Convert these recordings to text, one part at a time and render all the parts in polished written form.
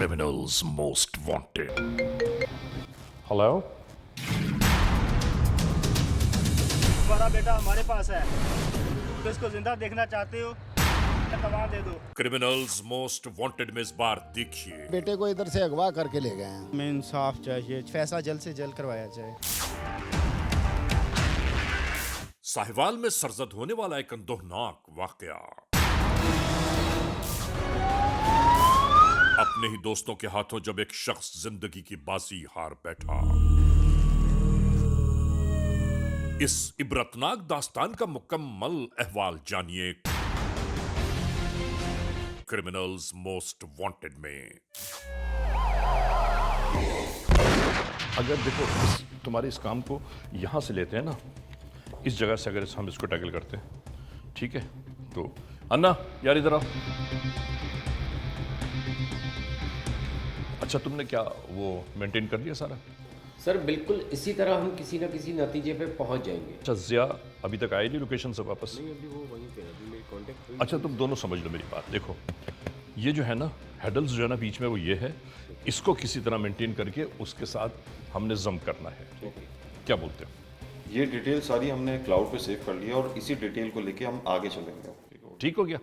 criminals most wanted. Hello. तुम्हारा बेटा हमारे पास है, तो इसको जिंदा देखना चाहते हो तमाम दे दो। Criminals most wanted में इस बार देखिए बेटे को इधर से अगवा करके ले गए हैं। हमें इंसाफ चाहिए, फैसला जल्द से जल्द करवाया जाए। साहिवाल में सरजद होने वाला एक अंदोहनाक वाकया। अपने ही दोस्तों के हाथों जब एक शख्स जिंदगी की बाजी हार बैठा। इस इबरतनाक दास्तान का मुकम्मल अहवाल जानिए क्रिमिनल्स मोस्ट वांटेड में। अगर देखो तुम्हारे इस काम को यहाँ से लेते हैं ना, इस जगह से अगर हम इसको टैकल करते हैं, ठीक है? तो अन्ना यार इधर आओ। अच्छा तुमने क्या वो मेंटेन कर लिया सारा? सर बिल्कुल इसी तरह हम किसी न किसी नतीजे पे पहुंच जाएंगे। अच्छा जिया अभी तक आए नहीं लोकेशन से वापस? नहीं अभी वो वहीं पे है, अभी मेरी कांटेक्ट हुई। अच्छा तुम दोनों समझ लो मेरी बात। देखो ये जो है ना हैडल्स जो है ना बीच में, वो ये है, इसको किसी तरह मेंटेन करके उसके साथ हमने जम करना है। क्या बोलते हो? ये डिटेल सारी हमने क्लाउड पे सेव कर लिया और इसी डिटेल को लेके हम आगे चलेंगे। ठीक हो गया।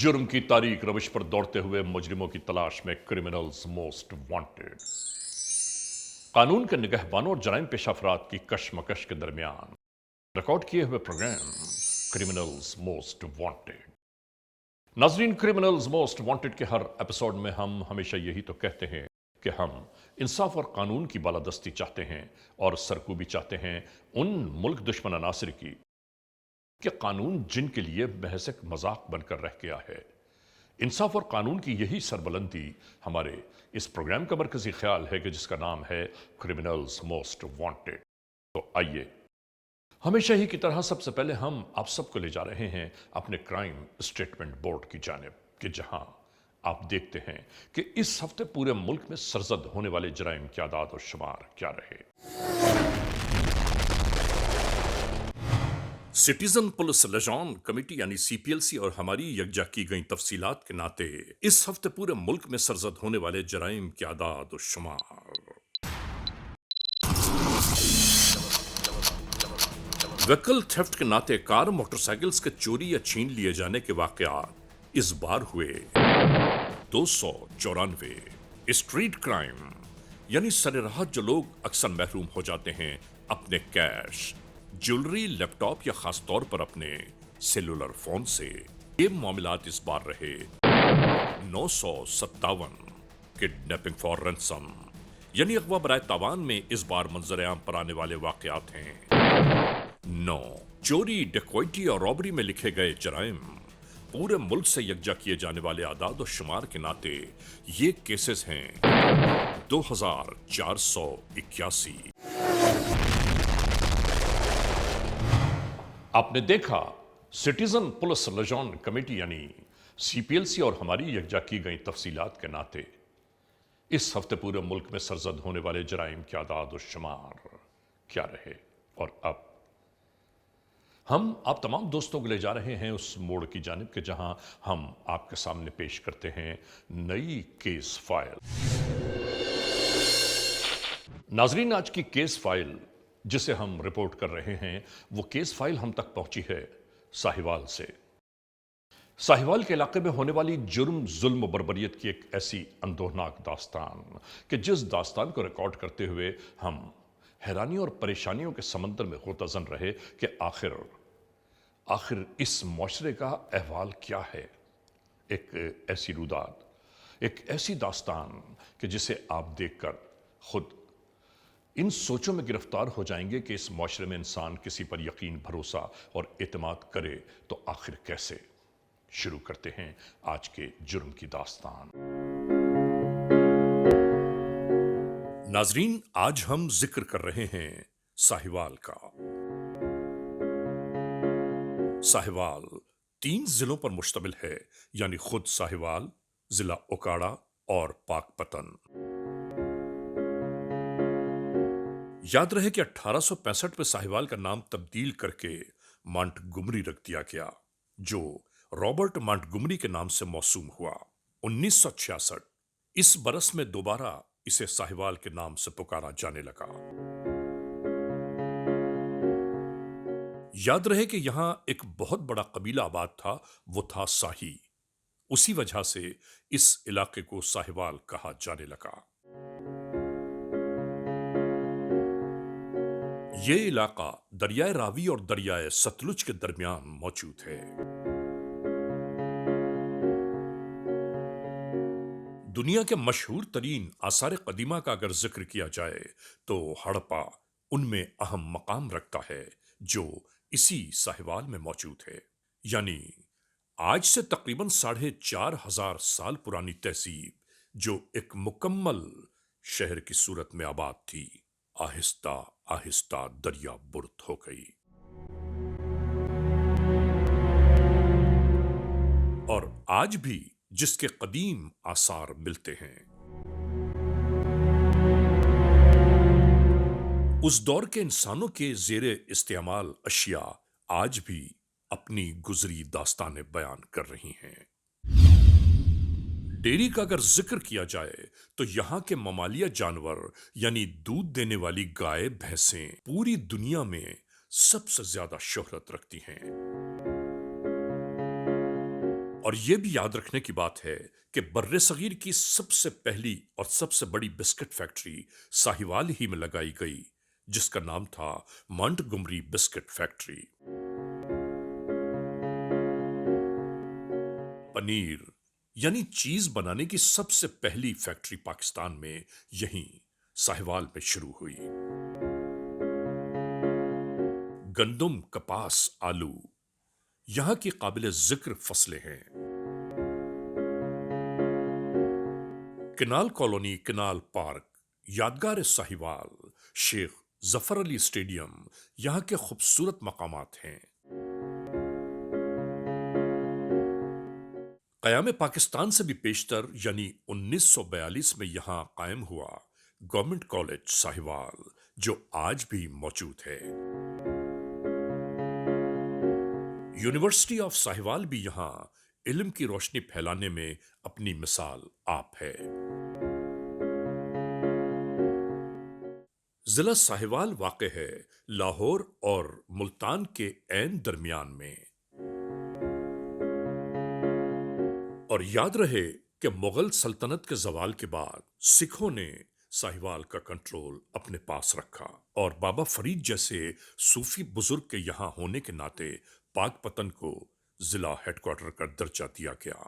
जुर्म की तारीख रविश पर दौड़ते हुए मुजरिमों की तलाश में क्रिमिनल्स मोस्ट वांटेड। कानून के निगहबानों और जराइम पेशा अफराद की कशमकश के दरमियान रिकॉर्ड किए हुए प्रोग्राम क्रिमिनल्स मोस्ट वांटेड। नाजरीन, क्रिमिनल्स मोस्ट वांटेड के हर एपिसोड में हम हमेशा यही तो कहते हैं कि हम इंसाफ और कानून की बालादस्ती चाहते हैं और सरकूबी चाहते हैं उन मुल्क दुश्मन अनासिर की कि कानून जिनके लिए महज एक मजाक बनकर रह गया है। इंसाफ और कानून की यही सरबलंदी हमारे इस प्रोग्राम का मरकजी ख्याल है कि जिसका नाम है क्रिमिनल्स मोस्ट वांटेड। तो आइए हमेशा ही की तरह सबसे पहले हम आप सबको ले जा रहे हैं अपने क्राइम स्टेटमेंट बोर्ड की जानिब, कि जहां आप देखते हैं कि इस हफ्ते पूरे मुल्क में सरजद होने वाले जराइम की आदाद और शुमार क्या रहे। सिटीजन पुलिस लिजान कमेटी यानी सीपीएलसी और हमारी यकजा की गई तफसीलात के नाते इस हफ्ते पूरे मुल्क में सरजद होने वाले जराइम की आदाद और शुमार। व्हीकल थेफ्ट के नाते कार मोटरसाइकिल्स के चोरी या छीन लिए जाने के वाकयात इस बार हुए 294। स्ट्रीट क्राइम यानी सरेराहत जो लोग अक्सर महरूम हो जाते हैं अपने कैश, ज्वेलरी, लैपटॉप या खास तौर पर अपने सेलुलर फोन से, ये मामलात इस बार रहे 957। किडनैपिंग फॉर रैंसम यानी अगवा बराए तावान में इस बार मंजर आम पर आने वाले वाकयात हैं 9। चोरी, डकैती और रॉबरी में लिखे गए जराइम पूरे मुल्क से यकजा किए जाने वाले आदाद और शुमार के नाते ये केसेस हैं 2481। आपने देखा सिटीजन पुलिस लिजान कमेटी यानी सीपीएलसी और हमारी यकजा की गई तफसीलात के नाते इस हफ्ते पूरे मुल्क में सरजद होने वाले जराइम की आदाद और शुमार क्या रहे। और अब हम आप तमाम दोस्तों को ले जा रहे हैं उस मोड़ की जानिब के जहां हम आपके सामने पेश करते हैं नई केस फाइल। नाजरीन, आज की केस फाइल जिसे हम रिपोर्ट कर रहे हैं वो केस फाइल हम तक पहुंची है साहिवाल से। साहिवाल के इलाके में होने वाली जुर्म, जुल्म, बर्बरियत की एक ऐसी अंदोहनाक दास्तान कि जिस दास्तान को रिकॉर्ड करते हुए हम हैरानी और परेशानियों के समंदर में गोताजन रहे कि आखिर इस मुआशरे का अहवाल क्या है। एक ऐसी रुदाद, एक ऐसी दास्तान कि जिसे आप देखकर खुद इन सोचों में गिरफ्तार हो जाएंगे कि इस मुआशरे में इंसान किसी पर यकीन, भरोसा और एतमाद करे तो आखिर कैसे। शुरू करते हैं आज के जुर्म की दास्तान। नाजरीन, आज हम जिक्र कर रहे हैं साहिवाल का। साहिवाल 3 जिलों पर मुश्तमिल है, यानी खुद साहिवाल, जिला ओकाड़ा और पाकपतन। याद रहे कि 1865 में साहिवाल का नाम तब्दील करके मॉन्टगोमरी रख दिया गया, जो रॉबर्ट मॉन्टगोमरी के नाम से मौसूम हुआ। 1966 इस बरस में दोबारा इसे साहिवाल के नाम से पुकारा जाने लगा। याद रहे कि यहां एक बहुत बड़ा कबीला आबाद था, वो था साही। उसी वजह से इस इलाके को साहिवाल कहा जाने लगा। ये इलाका दरियाए रावी और दरियाए सतलुज के दरमियान मौजूद है। दुनिया के मशहूर तरीन आसार कदीमा का अगर जिक्र किया जाए तो हड़प्पा उनमें अहम मकाम रखता है, जो इसी साहिवाल में मौजूद है। यानी आज से तकरीबन 4,500 साल पुरानी तहजीब, जो एक मुकम्मल शहर की सूरत में आबाद थी, आहिस्ता आहिस्ता दरिया बुर्द हो गई। और आज भी जिसके कदीम आसार मिलते हैं। उस दौर के इंसानों के जेरे इस्तेमाल अशिया आज भी अपनी गुजरी दास्तानें बयान कर रही हैं। डेयरी का अगर जिक्र किया जाए तो यहां के ममालिया जानवर यानी दूध देने वाली गाय भैंसें पूरी दुनिया में सबसे ज्यादा शोहरत रखती हैं। और यह भी याद रखने की बात है कि बर्रे सगीर की सबसे पहली और सबसे बड़ी बिस्किट फैक्ट्री साहिवाल ही में लगाई गई, जिसका नाम था मॉन्टगोमरी बिस्किट फैक्ट्री। पनीर यानी चीज बनाने की सबसे पहली फैक्ट्री पाकिस्तान में यहीं साहिवाल में शुरू हुई। गंदम, कपास, आलू यहां की काबिल जिक्र फसलें हैं। किनाल कॉलोनी, किनाल पार्क, यादगार साहिवाल, शेख जफर अली स्टेडियम यहां के खूबसूरत मकामात हैं। क़याम पाकिस्तान से भी पेशतर यानी 1942 में यहां कायम हुआ गवर्नमेंट कॉलेज साहिवाल, जो आज भी मौजूद है। यूनिवर्सिटी ऑफ साहिवाल भी यहां इल्म की रोशनी फैलाने में अपनी मिसाल आप है। जिला साहिवाल वाक़े है लाहौर और मुल्तान के ऐन दरमियान में। और याद रहे कि मुगल सल्तनत के जवाल के बाद सिखों ने साहिवाल का कंट्रोल अपने पास रखा और बाबा फरीद जैसे सूफी बुजुर्ग के यहां होने के नाते पाकपतन को जिला हेडक्वार्टर का दर्जा दिया गया।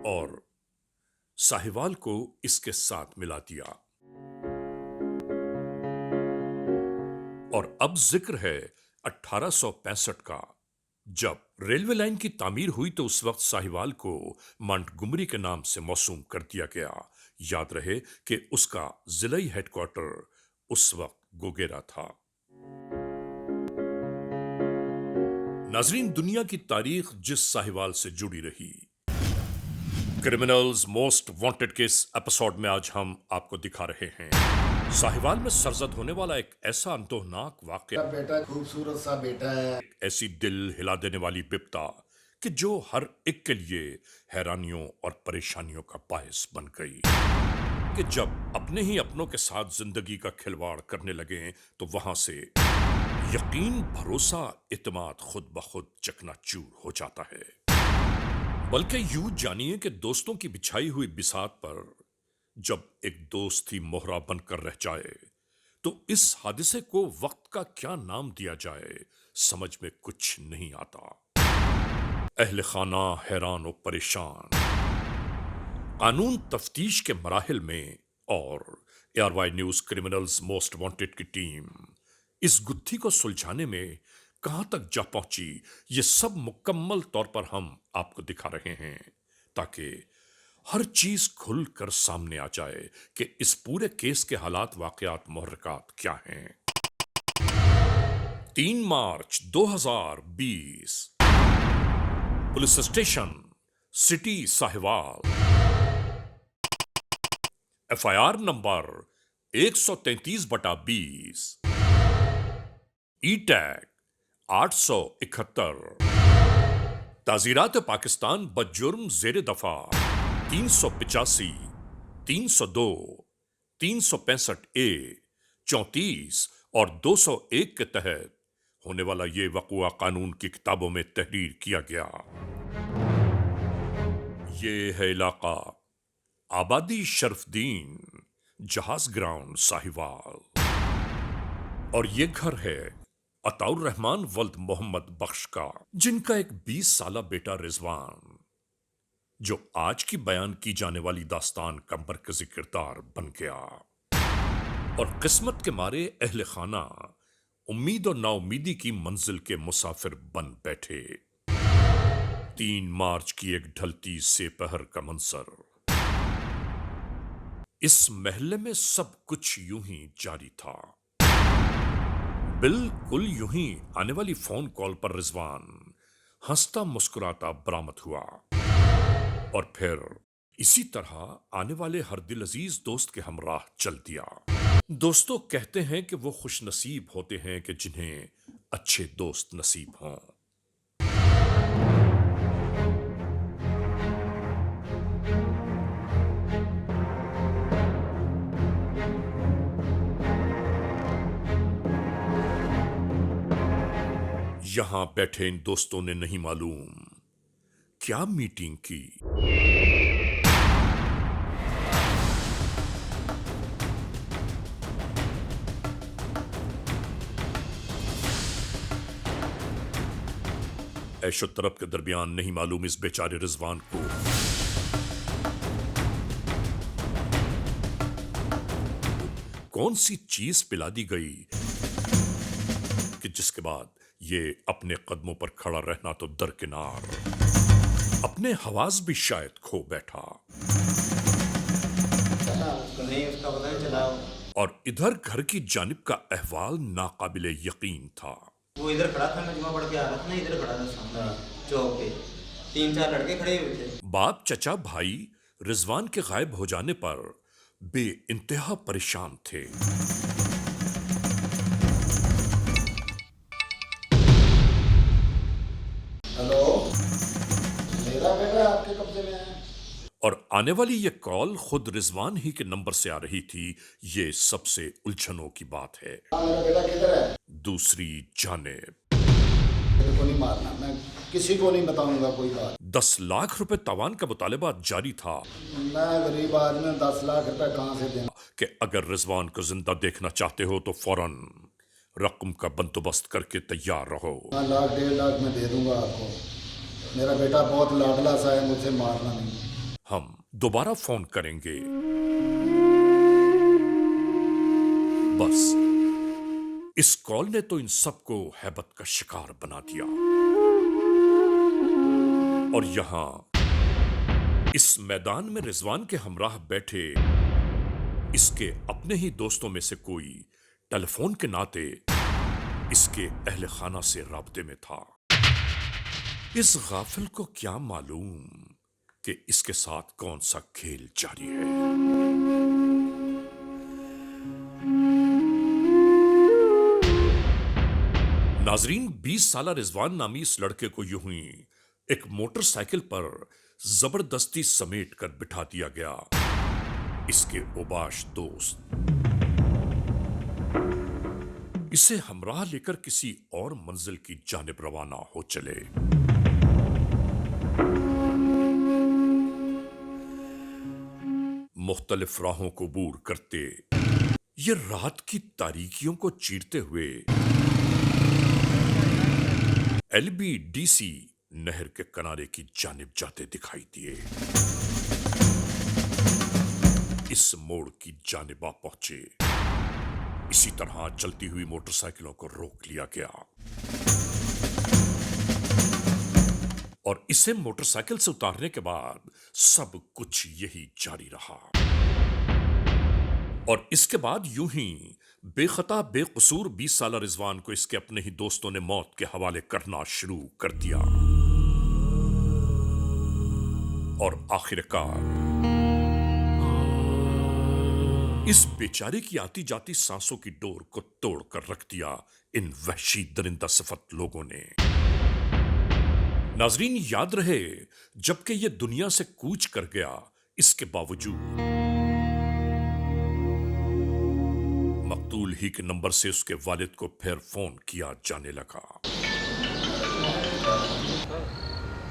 और साहिवाल को इसके साथ मिला दिया। और अब जिक्र है 1865 का, जब रेलवे लाइन की तामीर हुई तो उस वक्त साहिवाल को मॉन्टगोमरी के नाम से मौसूम कर दिया गया। याद रहे कि उसका जिलाई हेडक्वार्टर उस वक्त गोगेरा था। नाजरीन, दुनिया की तारीख जिस साहिवाल से जुड़ी रही, क्रिमिनल्स मोस्ट वांटेड के इस एपिसोड में आज हम आपको दिखा रहे हैं साहिवाल में सरजद होने वाला एक ऐसा अंतोहनाक वाकया, बेटा खूबसूरत सा बेटा है, ऐसी दिल हिला देने वाली विपदा कि जो हर एक के लिए हैरानियों और परेशानियों का बायस बन गई। कि जब अपने ही अपनों के साथ जिंदगी का खिलवाड़ करने लगे तो वहां से यकीन, भरोसा, इत्मीनान खुद ब खुद चकनाचूर हो जाता है। बल्कि यूं जानिए कि दोस्तों की बिछाई हुई बिसात पर जब एक दोस्त ही मोहरा बनकर रह जाए तो इस हादसे को वक्त का क्या नाम दिया जाए समझ में कुछ नहीं आता। अहले खाना हैरान और परेशान, कानून तफ्तीश के मराहिल में, और ARY news criminals most wanted की टीम इस गुत्थी को सुलझाने में कहां तक जा पहुंची, ये सब मुकम्मल तौर पर हम आपको दिखा रहे हैं ताकि हर चीज खुल कर सामने आ जाए कि इस पूरे केस के हालात, वाकयात, मुहर्रिकात क्या हैं। 3 मार्च 2020 police station city Sahiwal, FIR number 133/20, ई टैग 871 ताज़ीरात पाकिस्तान बजुर्म ज़ेर दफा 385, 302, 365 ए, 34 और 201 के तहत होने वाला ये वक़ुआ कानून की किताबों में तहरीर किया गया। ये है इलाका आबादी शरफदीन जहाज ग्राउंड साहिवाल, और ये घर है अताउर रहमान वल्द मोहम्मद बख्श का, जिनका एक 20 साला बेटा रिजवान, जो आज की बयान की जाने वाली दास्तान का मरकजी किरदार बन गया। और किस्मत के मारे अहले खाना उम्मीद और नाउमीदी की मंजिल के मुसाफिर बन बैठे। 3 मार्च की एक ढलती से पहर का मंजर। इस महल्ले में सब कुछ यूं ही जारी था, बिल्कुल यूं ही। आने वाली फोन कॉल पर रिजवान हंसता मुस्कुराता बरामद हुआ, और फिर इसी तरह आने वाले हर दिल अजीज दोस्त के हमराह चल दिया। दोस्तों कहते हैं कि वो खुश नसीब होते हैं कि जिन्हें अच्छे दोस्त नसीब हों। यहां बैठे इन दोस्तों ने नहीं मालूम क्या मीटिंग की। ऐशो तरफ के दरमियान नहीं मालूम इस बेचारे रिजवान को कौन सी चीज पिला दी गई कि जिसके बाद ये अपने कदमों पर खड़ा रहना तो दरकिनार, अपने हवास भी शायद खो बैठा। और इधर घर की जानिब का अहवाल नाकाबिले यकीन था। वो इधर खड़ा था, मैं जुमा पढ़ के आ रहा था ना, इधर खड़ा था सामने चौक पे 3-4 लड़के खड़े हुए थे। बाप चचा भाई रिजवान के गायब हो जाने पर बे इंतहा परेशान थे। हेलो, मेरा बेटा आपके कब्जे में है। और आने वाली ये कॉल खुद रिजवान ही के नंबर से आ रही थी। ये सबसे उलझनों की बात है। मेरा बेटा किधर है? दूसरी जानिब मेरे को नहीं मारना, मैं किसी को नहीं बताऊंगा कोई बात। 10 लाख रुपए तावान का मुतालबा जारी था मैं गरीब आदमी, 10 लाख रुपए कहाँ से दें? कि अगर रिजवान को जिंदा देखना चाहते हो तो फौरन रकम का बंदोबस्त करके तैयार रहो। 1 लाख 1.5 लाख मैं दे दूंगा आपको। मेरा बेटा बहुत लाडला सा है, मुझे मारना नहीं। हम दोबारा फोन करेंगे। बस इस कॉल ने तो इन सबको हैबत का शिकार बना दिया। और यहां इस मैदान में रिजवान के हमराह बैठे इसके अपने ही दोस्तों में से कोई टेलीफोन के नाते इसके अहले खाना से राब्ते में था। इस गाफिल को क्या मालूम कि इसके साथ कौन सा खेल जारी है। नाजरीन, 20 साला रिजवान नामी इस लड़के को यूं ही एक मोटरसाइकिल पर जबरदस्ती समेट कर बिठा दिया गया। इसके ओबाश दोस्त इसे हमराह लेकर किसी और मंजिल की जानिब रवाना हो चले। मुख्तलिफ राहों को बूर करते ये रात की तारीकियों को चीरते हुए LBDC नहर के किनारे की जानिब जाते दिखाई दिए। इस मोड़ की जानिब आ पहुंचे। इसी तरह चलती हुई मोटरसाइकिलों को रोक लिया गया और इसे मोटरसाइकिल से उतारने के बाद सब कुछ यही जारी रहा। और इसके बाद यूं ही बेखता बेकसूर 20 साला रिजवान को इसके अपने ही दोस्तों ने मौत के हवाले करना शुरू कर दिया। और आखिरकार इस बेचारे की आती जाती सांसों की डोर को तोड़कर रख दिया इन वहशी दरिंदा सिफत लोगों ने। नाजरीन, याद रहे, जबकि ये दुनिया से कूच कर गया, इसके बावजूद मकतूल ही के नंबर से उसके वालिद को फिर फोन किया जाने लगा।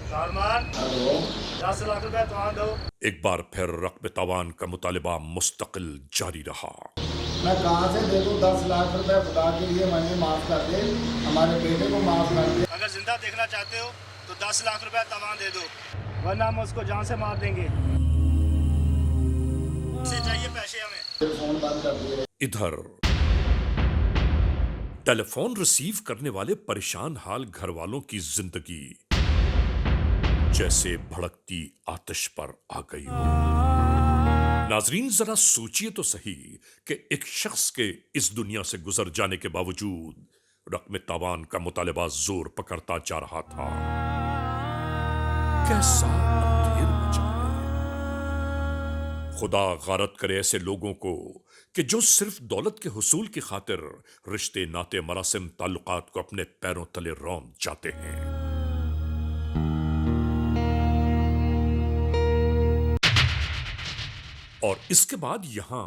सालमान, हेलो 10 लाख रुपए तो दो। एक बार फिर रकबे तावान का मुतालिबा मुस्तकिल जारी रहा। मैं कहाँ से दे दूँ 10 लाख रुपए? खुदा के लिए मुझे माफ़ कर दे, हमारे बेटे को माफ़ कर दे। अगर जिंदा देखना चाहते हो तो 10 लाख रुपए तवान दे दो, वरना हम उसको जान से मार देंगे। से चाहिए पैसे हमें। फोन बंद कर दिए। इधर टेलीफोन रिसीव करने वाले परेशान हाल घर वालों की जिंदगी जैसे भड़कती आतिश पर आ गई हो। नाजरीन, जरा सोचिए तो सही कि एक शख्स के इस दुनिया से गुजर जाने के बावजूद रकम तावान का मुतालिबा जोर पकड़ता जा रहा था। कैसा अंधेर मचा है। खुदा गारत करे ऐसे लोगों को कि जो सिर्फ दौलत के हुसूल की खातिर रिश्ते नाते मरासिम ताल्लुकात को अपने पैरों तले रौंद जाते हैं। और इसके बाद यहां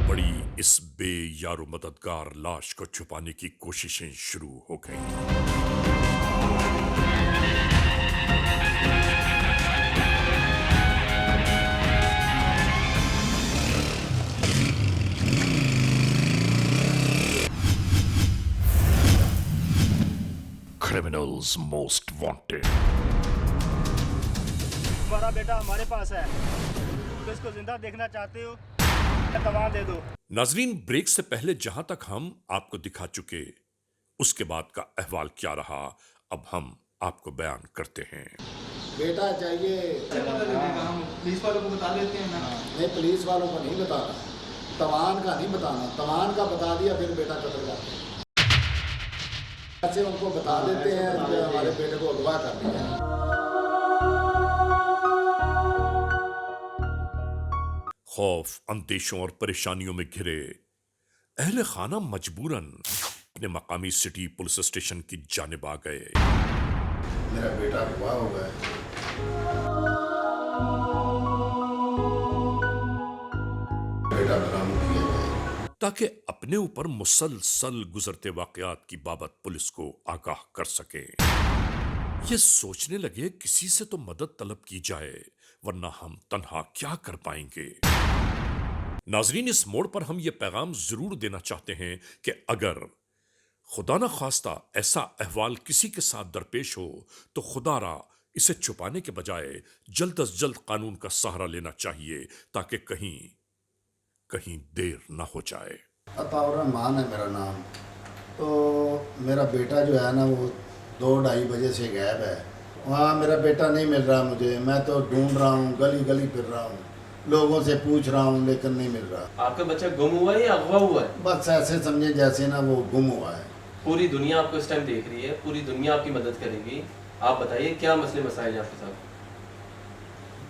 बड़ी इस बेयारो मददगार लाश को छुपाने की कोशिशें शुरू हो गईं। Criminals most wanted. तुम्हारा बेटा हमारे पास है, तो इसको जिंदा देखना चाहते हो तवान दे दो। नाजरीन, ब्रेक से पहले जहां तक हम आपको दिखा चुके, उसके बाद का अहवाल क्या रहा, अब हम आपको बयान करते हैं। बेटा चाहिए। हम पुलिस वालों को बता देते हैं ना। नहीं, पुलिस वालों को नहीं बताना, तवान का नहीं बताना। तवान का बता दिया फिर बेटा कतल जाता है। ऐसे उनको बता देते हैं कि हमारे बेटे को अगवा कर दिया। खौफ, अंदेशों और परेशानियों में घिरे अहले खाना मजबूरन अपने मकामी सिटी पुलिस स्टेशन की जानिब आ गए। मेरा बेटा अगवा हो गया। बेटा बरामद किया गया ताकि अपने ऊपर मुसलसल गुजरते वाकयात की बाबत पुलिस को आगाह कर सके। ये सोचने लगे किसी से तो मदद तलब की जाए, वरना हम तन्हा क्या कर पाएंगे। नाजरीन, इस मोड़ पर हम ये पैगाम जरूर देना चाहते हैं कि अगर खुदा न खास्ता ऐसा अहवाल किसी के साथ दरपेश हो तो खुदारा इसे छुपाने के बजाय जल्द अज जल्द कानून का सहारा लेना चाहिए, ताकि कहीं देर ना हो जाए। अताउर रहमान है मेरा नाम। तो मेरा बेटा जो है ना वो 2-2:30 बजे से गायब है। वहाँ मेरा बेटा नहीं मिल रहा मुझे। मैं तो ढूंढ रहा हूँ, गली गली फिर रहा हूँ, लोगों से पूछ रहा हूँ, लेकिन नहीं मिल रहा। आपका बच्चा गुम हुआ है या अगवा हुआ है? बस ऐसे समझे जैसे ना वो गुम हुआ है। पूरी दुनिया आपको इस टाइम देख रही है, पूरी दुनिया आपकी मदद करेगी। आप बताइए क्या मसले मसाइल हैं आपके साथ?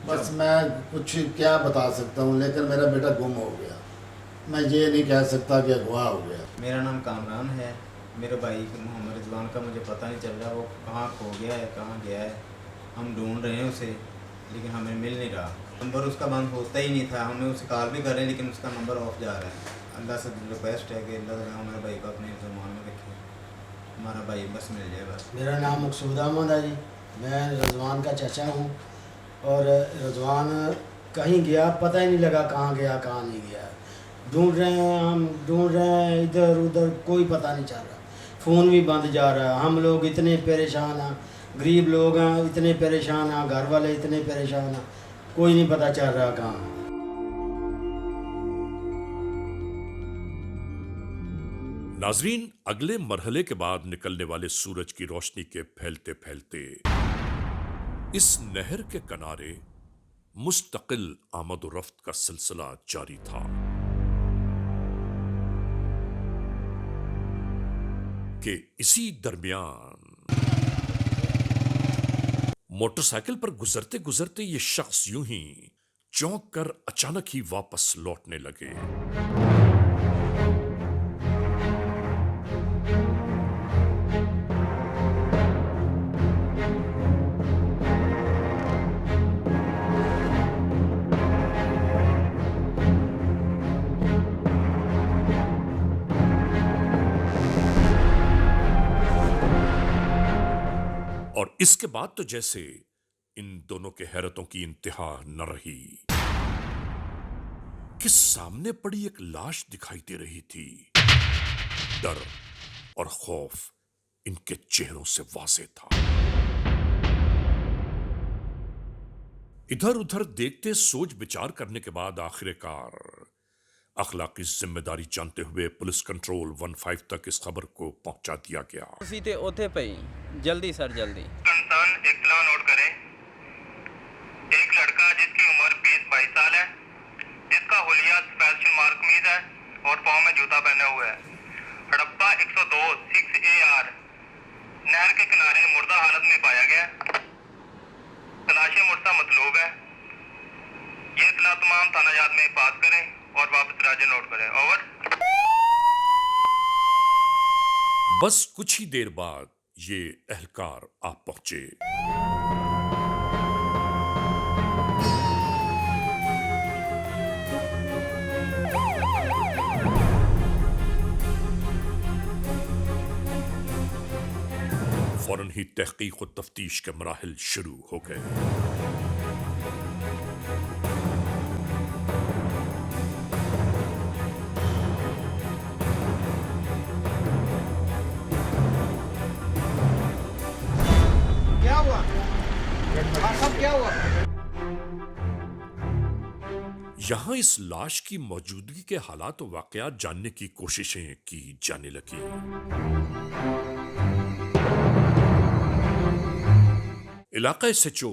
बस मैं कुछ क्या बता सकता हूँ, लेकिन मेरा बेटा गुम हो गया। मैं ये नहीं कह सकता कि अगवा हो गया। मेरा नाम कामरान है। मेरे भाई मोहम्मद रिजवान का मुझे पता नहीं चल रहा, वो कहाँ खो गया है, कहाँ गया है। हम ढूंढ रहे हैं उसे, लेकिन हमें मिल नहीं रहा। नंबर उसका बंद होता ही नहीं था। हमने उसे कॉल भी कर रहे हैं, लेकिन उसका नंबर ऑफ जा रहा है। अल्लाह से रिक्वेस्ट है कि अल्लाह ताला हमारे भाई को अपने ज़मान में रखे, हमारा भाई बस मिल जाए बस। मेरा नाम मकसूद अहमद है जी। मैं रजवान का चाचा हूँ। और रजवान कहीं गया, पता ही नहीं लगा कहाँ गया कहाँ नहीं गया। ढूंढ रहे हैं, हम ढूंढ रहे हैं, इधर उधर कोई पता नहीं चल रहा। फ़ोन भी बंद जा रहा है। हम लोग इतने परेशान हैं, गरीब लोग हैं, इतने परेशान हैं, घर वाले इतने परेशान हैं, कोई नहीं पता चल रहा कहाँ। नाजरीन, अगले मरहले के बाद निकलने वाले सूरज की रोशनी के फैलते फैलते इस नहर के किनारे मुस्तकिल आमद और रफ्त का सिलसिला जारी था कि इसी दरमियान मोटरसाइकिल पर गुजरते गुजरते ये शख्स यूं ही चौंक कर अचानक ही वापस लौटने लगे। और इसके बाद तो जैसे इन दोनों के हैरतों की इंतहा न रही कि सामने पड़ी एक लाश दिखाई दे रही थी। डर और खौफ इनके चेहरों से वाज़ेह था। इधर उधर देखते सोच विचार करने के बाद आखिरकार अखलाकी जिम्मेदारी जानते हुए पुलिस कंट्रोल 15 तक इस खबर को पहुंचा दिया गया। उसी ते ओथे पई जल्दी सर जल्दी। कंसर्न इत्तला नोट करें। एक लड़का जिसकी उम्र 20-22 साल है, जिसका हुलिया फैशन मार्कमीज है और पाँव में जूता पहने हुए है, हड़प्पा 102 6AR नहर के किनारे मुर्दा हालत में पाया गया। तलाशी मुर्दा मतलूब है। ये इत्तला तमाम थानाजात में पास करें और वापस राजे नोट करें। ओवर। बस कुछ ही देर बाद ये एहलकार आ पहुंचे। फौरन ही तहकीक और तफ्तीश के मराहिल शुरू हो गए। क्या हुआ? सब क्या हुआ? यहां इस लाश की मौजूदगी के हालात और वाकयात जानने की कोशिशें की जाने लगी। इलाका SHO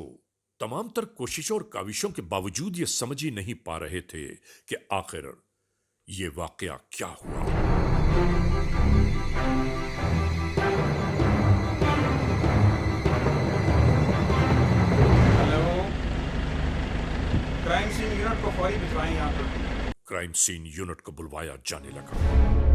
तमाम तर कोशिशों और काविशों के बावजूद ये समझ ही नहीं पा रहे थे कि आखिर ये वाकया क्या हुआ। हेलो, क्राइम सीन यूनिट को फौरी भिजवाएं यहाँ पर। क्राइम सीन यूनिट को बुलवाया जाने लगा।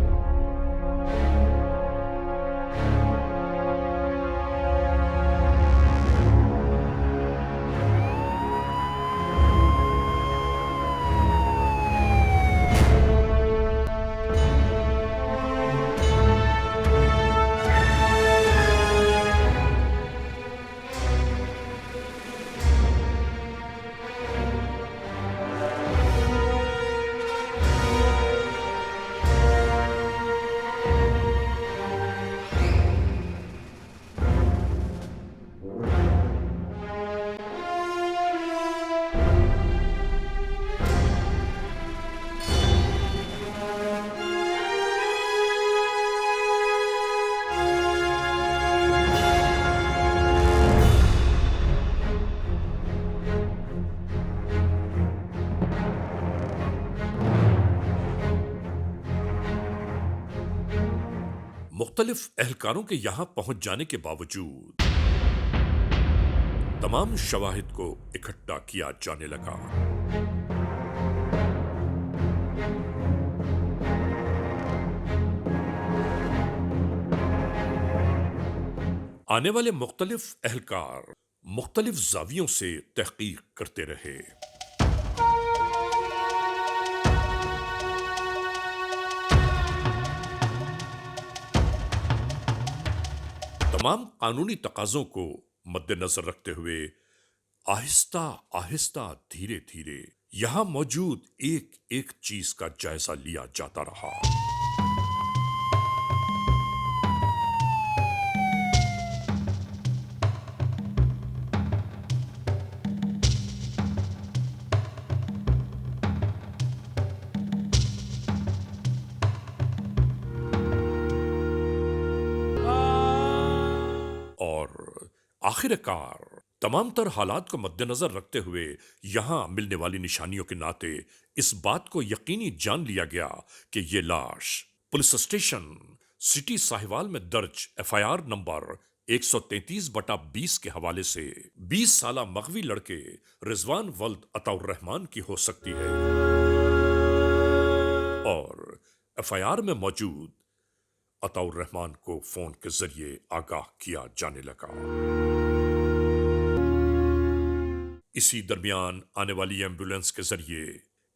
मुख्तलिफ एहलकारों के यहां पहुंच जाने के बावजूद तमाम शवाहिद को इकट्ठा किया जाने लगा। आने वाले मुख्तलिफ एहलकार मुख्तलिफ जावियों से तहकीक करते रहे। तमाम कानूनी तकाजों को मद्देनजर रखते हुए आहिस्ता आहिस्ता धीरे धीरे यहां मौजूद एक एक चीज का जायजा लिया जाता रहा। आखिरकार तमाम तर हालात को मद्देनजर रखते हुए यहां मिलने वाली निशानियों के नाते इस बात को यकीनी जान लिया गया कि यह लाश पुलिस स्टेशन सिटी साहिवाल में दर्ज FIR नंबर 133/20 के हवाले से 20 साला मगवी लड़के रिजवान वल्द अताउर रहमान की हो सकती है और एफआईआर में मौजूद अताउर रहमान को फोन के जरिए आगाह किया जाने लगा। इसी दरमियान आने वाली एम्बुलेंस के जरिए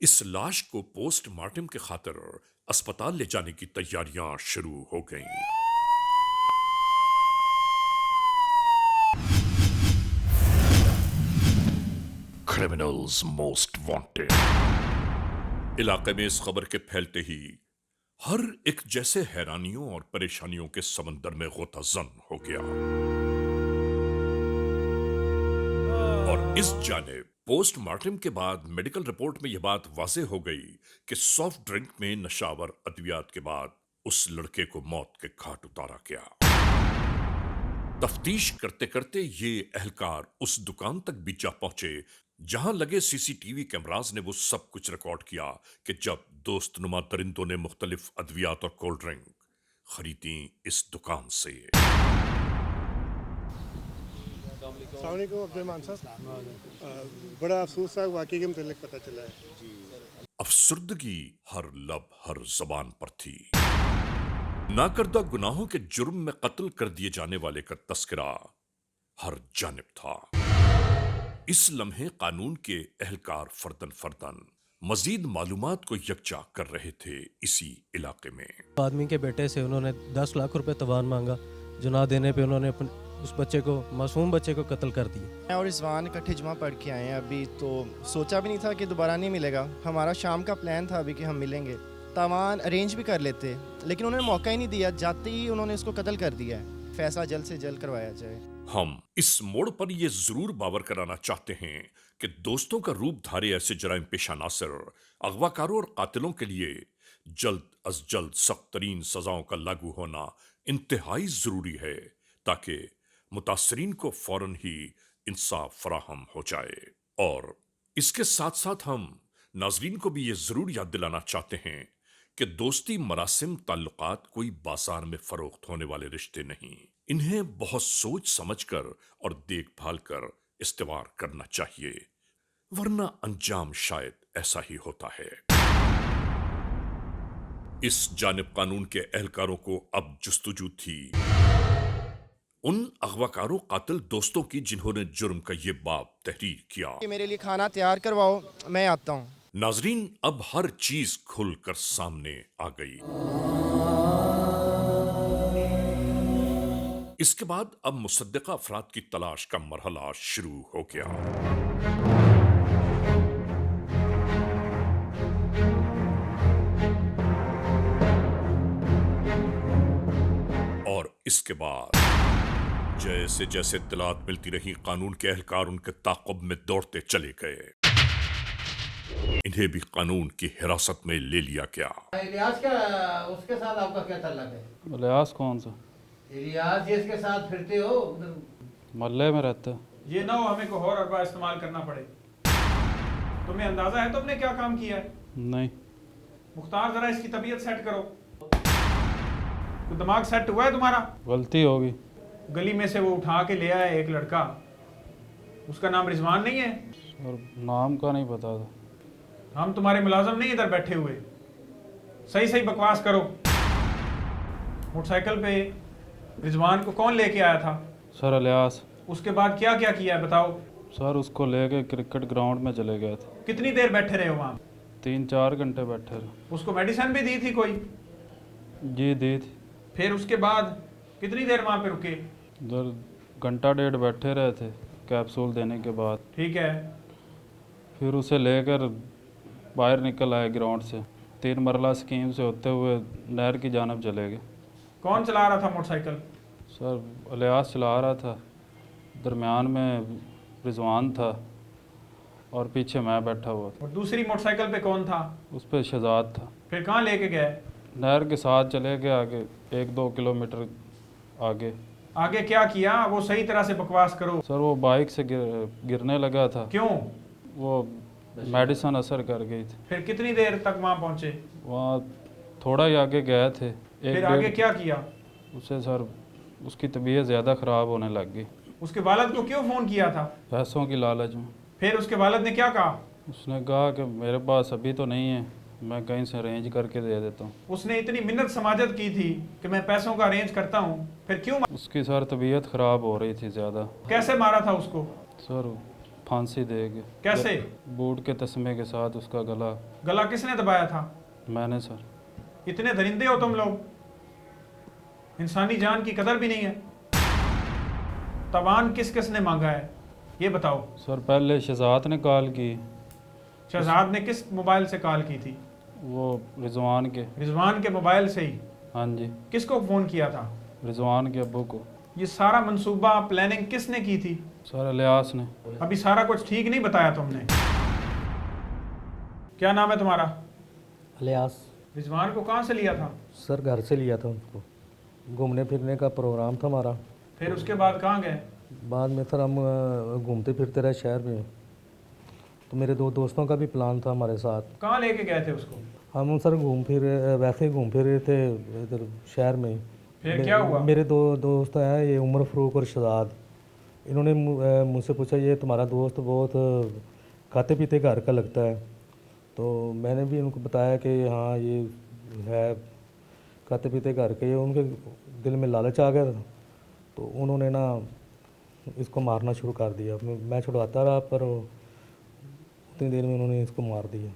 इस लाश को पोस्टमार्टम के खातिर अस्पताल ले जाने की तैयारियां शुरू हो गईं। Criminals most wanted. इलाके में इस खबर के फैलते ही हर एक जैसे हैरानियों और परेशानियों के समंदर में गोताजन हो गया और इस जानिब पोस्टमार्टम के बाद मेडिकल रिपोर्ट में यह बात वाज़ेह हो गई कि सॉफ्ट ड्रिंक में नशावर अद्वियात के बाद उस लड़के को मौत के घाट उतारा गया। तफ्तीश करते करते ये एहलकार उस दुकान तक भी जा पहुंचे जहां लगे सीसीटीवी कैमराज ने वो सब कुछ रिकॉर्ड किया कि जब दोस्तनुमा दरिंदों ने मुख्तलिफ अद्वियात और कोल्ड ड्रिंक खरीदी इस दुकान से। बड़ा अफसोस है, वाकई के मुतालिक पता चला है। अफसुर्दगी हर लब हर जबान पर थी। नाकर्दा गुनाहों के जुर्म में कत्ल कर दिए जाने वाले का तस्करा हर जानिब था। इस लम्हे कानून के एहलकार फर्दन फर्दन मजीद मालूमात को यकजा कर रहे थे इसी इलाके में। आदमी के बेटे से उन्होंने 10 लाख रुपए तवान मांगा, जो ना देने पे उन्होंने उस बच्चे को, मासूम बच्चे को कत्ल कर दिया। मैं और रिजवान इकट्ठे जुमा पढ़ के आए हैं अभी, तो सोचा भी नहीं था कि दोबारा नहीं मिलेगा। हमारा शाम का प्लान था अभी कि हम मिलेंगे, तवान अरेंज भी कर लेते, लेकिन उन्होंने मौका ही नहीं दिया। जाते ही उन्होंने उसको कत्ल कर दिया है। फैसला जल्द से जल्द करवाया जाए। हम इस मोड़ पर यह जरूर बावर कराना चाहते हैं कि दोस्तों का रूप धारे ऐसे जराइम पेशा नासिर अगवाकारों और कातिलों के लिए जल्द अज जल्द सख्त तरीन सजाओं का लागू होना इंतहाई जरूरी है, ताकि मुतासरीन को फौरन ही इंसाफ फराहम हो जाए। और इसके साथ साथ हम नाजरीन को भी ये जरूर याद दिलाना चाहते हैं कि दोस्ती मरासिम ताल्लुकात कोई बाजार में फरोख्त होने वाले रिश्ते नहीं। इन्हें बहुत सोच समझकर और देखभाल कर इस्तेवार करना चाहिए, वरना अंजाम शायद ऐसा ही होता है। इस जानिब कानून के एहलकारों को अब जुस्तजू थी उन अगवाकारों कातिल दोस्तों की जिन्होंने जुर्म का ये बाब तहरीर किया। मेरे लिए खाना तैयार करवाओ, मैं आता हूँ। नाजरीन, अब हर चीज खुलकर सामने आ गई। इसके बाद अब मुसद्दिका अफराद की तलाश का मरहला शुरू हो गया। और इसके बाद जैसे जैसे इत्तलात मिलती रही, कानून के एहलकार उनके ताक़ुब में दौड़ते चले गए। इन्हें भी कानून की हिरासत में ले लिया गया। इलियास का उसके साथ आपका क्या ताल्लुक है? इलियास कौन सा? इलियास जिसके साथ फिरते हो, मोहल्ले में रहता है। ये ना हो हमें कोई और अरबा इस्तेमाल करना पड़े। तुम्हें अंदाजा है तुमने क्या काम किया है? नहीं। मुख्तार, जरा इसकी तबीयत सेट करो। तो दिमाग सेट हुआ है तुम्हारा? गलती होगी। गली में से वो उठा के ले आया एक लड़का, उसका नाम रिजवान नहीं है? और नाम का नहीं पता था। हम तुम्हारे मुलाजम नहीं इधर बैठे हुए, सही सही बकवास करो। मोटरसाइकिल पे रिजवान को कौन लेके आया था? सर इलियास। उसके बाद क्या क्या किया है बताओ। सर उसको लेके क्रिकेट ग्राउंड में चले गए थे। कितनी देर बैठे रहे हो वहाँ? 3-4 घंटे बैठे रहे। उसको मेडिसिन भी दी थी कोई? जी दी थी। फिर उसके बाद कितनी देर वहाँ पे रुके? उधर घंटा डेढ़ बैठे रहे थे कैप्सूल देने के बाद। ठीक है। फिर उसे लेकर बाहर निकल आए ग्राउंड से। 3 मरला स्कीम से होते हुए नहर की जानब चले गए। कौन चला रहा था मोटरसाइकिल? सर इलियास चला रहा था, दरमियान में रिजवान था और पीछे मैं बैठा हुआ था। और दूसरी मोटरसाइकिल पे कौन था? उस पर शहजाद था। फिर कहाँ लेके गए? नहर के साथ चले गए, आगे 1-2 किलोमीटर आगे। आगे क्या किया? वो सही तरह से बकवास करो। सर वो बाइक से गिरने लगा था। क्यों? वो मेडिसिन असर कर गई थी। फिर कितनी देर तक वहाँ पहुँचे? वहाँ थोड़ा ही आगे गए थे। फिर आगे क्या किया? उसे सर اس کی طبیعت زیادہ ख़राब होने लग गई। उसके वालिद को क्यों फ़ोन किया था? पैसों की लालच में। फिर उसके वालिद ने क्या कहा? उसने कहा कि मेरे पास अभी तो नहीं है, मैं कहीं से अरेंज करके दे देता हूँ। उसने इतनी मिन्नत समाजत की थी कि मैं पैसों का अरेंज करता हूँ, फिर क्यों? उसकी सर तबीयत ख़राब हो रही थी ज़्यादा। कैसे मारा था उसको? सर फांसी दे के। कैसे? बूट के तस्मे के साथ उसका गला। गला किसने दबाया था? मैंने सर। इतने दरिंदे हो तुम लोग, इंसानी जान की कदर भी नहीं है। तवान किस किस ने मांगा है ये बताओ। सर पहले शहजाद ने कॉल की। शहजाद ने किस मोबाइल से कॉल की थी? वो रिजवान के। रिजवान के मोबाइल से ही? हाँ जी। किसको फ़ोन किया था? रिजवान के अब्बू को। ये सारा मंसूबा प्लानिंग किसने की थी? सर इलियास ने। अभी सारा कुछ ठीक नहीं बताया तुमने। क्या नाम है तुम्हारा? इलियास। रिजवान को कहाँ से लिया था? सर घर से लिया था उनको, घूमने फिरने का प्रोग्राम था हमारा। फिर उसके बाद कहाँ गए? बाद में सर हम घूमते फिरते रहे शहर में, तो मेरे दो दोस्तों का भी प्लान था हमारे साथ। कहाँ लेके गए थे उसको? हम सर वैसे ही घूम फिर रहे थे इधर शहर में। फिर क्या हुआ? मेरे दो दोस्त हैं, ये उमर फ़रूक और शहजाद। इन्होंने मुझसे पूछा ये तुम्हारा दोस्त बहुत खाते पीते घर का लगता है, तो मैंने भी उनको बताया कि हाँ ये है खाते पीते घर के। ये उनके दिल में लालच आ गया था, तो उन्होंने ना इसको मारना शुरू कर दिया। मैं छुड़वाता रहा, पर उतनी देर में उन्होंने इसको मार दिया।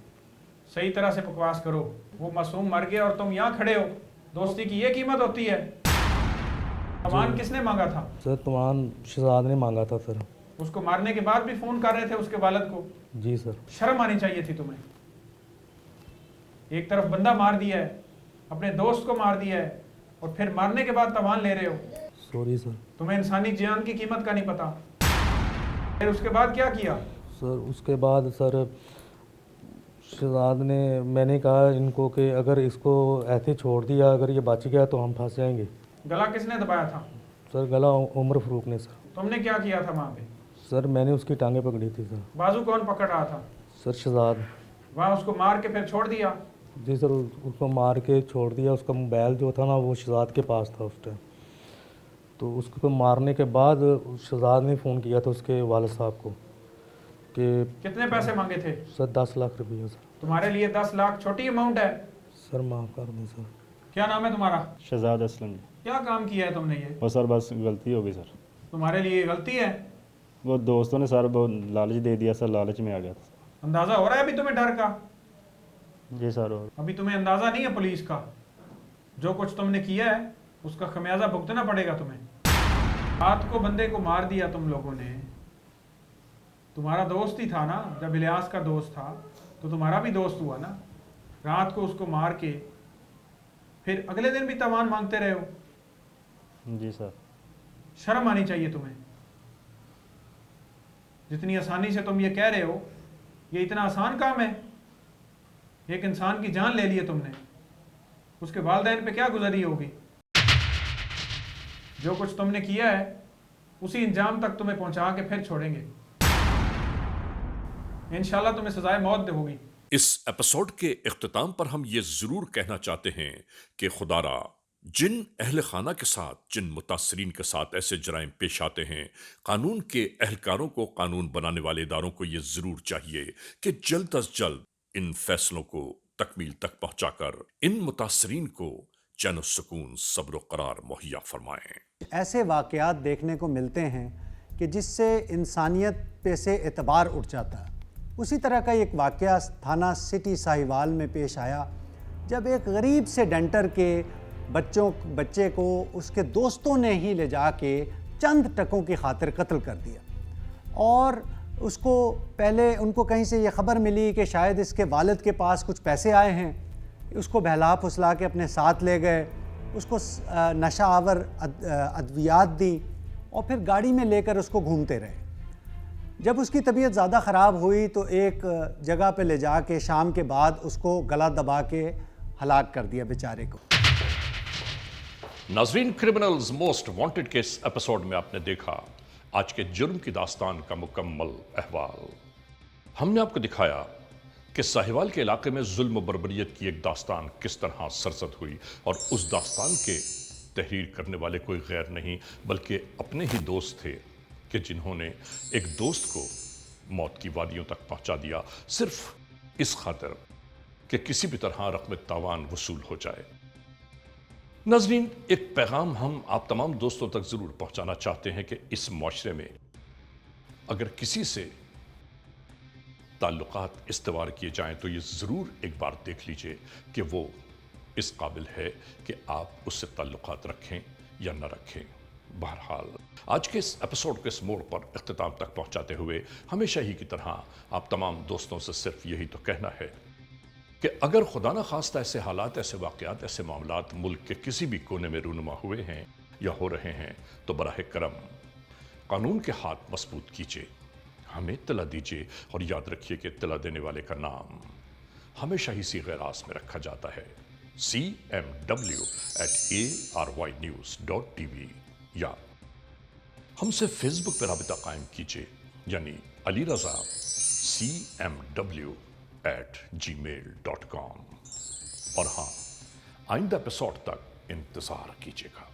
सही तरह से बकवास करो। वो मासूम मर गया और तुम यहाँ खड़े हो। दोस्ती की ये कीमत होती है? तवान किसने मांगा था? सर तवान शहजाद ने मांगा था सर। उसको मारने के बाद भी फ़ोन कर रहे थे उसके वालिद को? जी सर। शर्म आनी चाहिए थी तुम्हें। एक तरफ बंदा मार दिया है, अपने दोस्त को मार दिया है, और फिर मारने के बाद तवान ले रहे हो। Sorry sir. तुम्हें इंसानी जान की कीमत का नहीं पता। फिर उसके बाद क्या किया? सर उसके बाद सर शहजाद ने, मैंने कहा इनको कि अगर इसको ऐसे छोड़ दिया, अगर ये बच गया तो हम फंस जाएंगे। गला किसने दबाया था? सर गला उमर फ़रूक ने सर। तुमने क्या किया था वहाँ पे? सर मैंने उसकी टांगें पकड़ी थी सर। बाजू कौन पकड़ रहा था? सर शहजाद। वहाँ उसको मार के फिर छोड़ दिया? जी सर उसको मार के छोड़ दिया। उसका मोबाइल जो था ना वो शहजाद के पास था उस टाइम। तो उसको मारने के बाद शहजाद ने फ़ोन किया था उसके वालिद साहब को कि कितने पैसे मांगे थे? सर 10 लाख रुपये सर। तुम्हारे लिए 10 लाख छोटी अमाउंट है? सर माफ़ कर दें सर। क्या नाम है तुम्हारा? शहजाद असलम। क्या काम किया है तुमने ये? वो सर बस गलती हो गई सर। तुम्हारे लिए गलती है? वो दोस्तों ने सर बहुत लालच दे दिया सर, लालच में आ गया था। अंदाज़ा हो रहा है अभी तुम्हें डर का? जी सर। और अभी तुम्हें अंदाज़ा नहीं है पुलिस का? जो कुछ तुमने किया है उसका खमियाजा भुगतना पड़ेगा तुम्हें। रात को बंदे को मार दिया तुम लोगों ने। तुम्हारा दोस्त ही था ना, जब इलियास का दोस्त था तो तुम्हारा भी दोस्त हुआ ना। रात को उसको मार के फिर अगले दिन भी तवान मांगते रहे हो। जी सर। शर्म आनी चाहिए तुम्हें। जितनी आसानी से तुम ये कह रहे हो, ये इतना आसान काम है? एक इंसान की जान ले ली है तुमने, उसके वालिदैन पे क्या गुजरी होगी? जो कुछ तुमने किया है उसी इंजाम तक तुम्हें पहुंचा के फिर छोड़ेंगे। इंशाल्लाह तुम्हें सजाए मौत होगी। इस एपिसोड के इख्तिताम पर हम ये जरूर कहना चाहते हैं कि खुदारा जिन अहल खाना के साथ, जिन मुतासरीन के साथ ऐसे जराइम पेश आते हैं, कानून के अहलकारों को, कानून बनाने वाले इदारों को ये जरूर चाहिए कि जल्द अज जल्द इन फैसलों को तकमील तक पहुंचाकर इन मुतासरीन को चैन सुकून, सब्र करार मुहैया फरमाएं। ऐसे वाक़यात देखने को मिलते हैं कि जिससे इंसानियत पे से एतबार उठ जाता है। उसी तरह का एक वाक़या थाना सिटी साहिवाल में पेश आया, जब एक गरीब से डेंटर के बच्चे को उसके दोस्तों ने ही ले जाके चंद टकों की खातिर कत्ल कर दिया। और उसको पहले उनको कहीं से ये ख़बर मिली कि शायद इसके वालिद के पास कुछ पैसे आए हैं, उसको बहला फुसला के अपने साथ ले गए, उसको नशा आवर अद्वियात दी और फिर गाड़ी में लेकर उसको घूमते रहे। जब उसकी तबीयत ज़्यादा ख़राब हुई तो एक जगह पे ले जाके शाम के बाद उसको गला दबा के हलाक कर दिया बेचारे को। नाजरीन, क्रिमिनल्स मोस्ट वांटेड के इस एपिसोड में आपने देखा आज के जुर्म की दास्तान का मुकम्मल अहवाल। हमने आपको दिखाया कि साहिवाल के इलाके में जुल्म बर्बरियत की एक दास्तान किस तरह सरसद हुई और उस दास्तान के तहरीर करने वाले कोई गैर नहीं बल्कि अपने ही दोस्त थे कि जिन्होंने एक दोस्त को मौत की वादियों तक पहुंचा दिया सिर्फ इस खातिर कि किसी भी तरह रकम तावान वसूल हो जाए। नाज़रीन, एक पैगाम हम आप तमाम दोस्तों तक ज़रूर पहुंचाना चाहते हैं कि इस मुआशरे में अगर किसी से ताल्लुकात इस्तेवार किए जाएं तो ये ज़रूर एक बार देख लीजिए कि वो इस काबिल है कि आप उससे ताल्लुकात रखें या न रखें। बहरहाल आज के इस एपिसोड के इस मोड़ पर इख्तिताम तक पहुंचाते हुए हमेशा ही की तरह आप तमाम दोस्तों से सिर्फ यही तो कहना है कि अगर खुदा न खास्ता ऐसे हालात, ऐसे वाक़यात, ऐसे मामलात मुल्क के किसी भी कोने में रूनुमा हुए हैं या हो रहे हैं तो बराह करम कानून के हाथ मजबूत कीजिए, हमें इत्तला दीजिए और याद रखिए कि इत्तला देने वाले का नाम हमेशा ही सीग़े रास में रखा जाता है cmw@arYnews.tv या हमसे फेसबुक पर राबिता कायम कीजिए यानी अली रज़ा cmw@gmail.com। और हाँ, आइंदा एपिसोड तक इंतज़ार कीजिएगा।